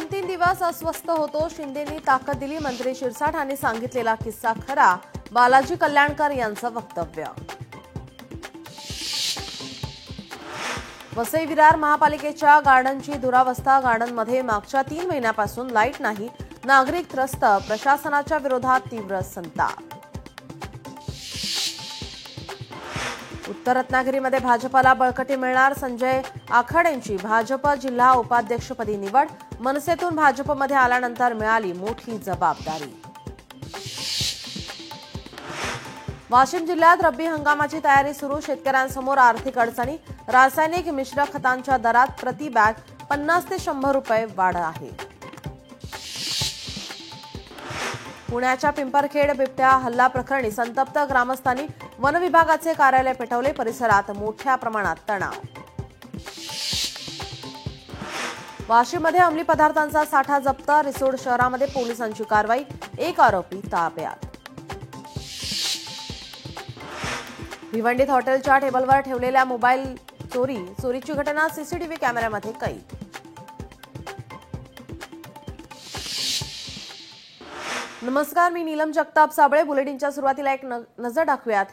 2-3 दिवस अस्वस्थ होतो. शिंदेंनी ताकद दिली. मंत्री शिरसाट यांनी सांगितलेला किस्सा खरा. बालाजी कल्याणकर यांचं वक्तव्य. वसई विरार महापालिकेच्या गार्डनची दुरावस्था. गार्डनमध्ये मागच्या 3 महिन्यापासून लाईट नाही. नागरिक त्रस्त. प्रशासनाच्या विरोधात तीव्र संताप. उत्तर रत्नागिरीमध्ये भाजपला बळकटी मिळणार. संजय आखाडेंची भाजप जिल्हा उपाध्यक्षपदी निवड. मनसेतून भाजपमध्ये आल्यानंतर मिळाली मोठी जबाबदारी. वाशिम जिल्ह्यात रब्बी हंगामाची तयारी सुरू. शेतकऱ्यांसमोर आर्थिक अडचणी. रासायनिक मिश्र खतांच्या दरात प्रति बॅग 50 ते 100 रुपये वाढ आहे. पुण्याच्या पिंपरखेड बिबट्या हल्ला प्रकरणी संतप्त ग्रामस्थांनी वन विभागाचे कार्यालय पेटवले. परिसरात मोठ्या प्रमाणात तणाव. वाशिममध्ये अंमली पदार्थांचा साठा जप्त. रिसोड शहरामध्ये पोलिसांची कारवाई. 1 आरोपी ताब्यात. भिवंडीत हॉटेलच्या टेबलवर ठेवलेल्या मोबाईल चोरीची घटना सीसीटीव्ही कॅमेऱ्यामध्ये कैद. नमस्कार, मी नीलम जगताप साबळे. बुलेटिनच्या सुरुवातीला एक नजर टाकूयात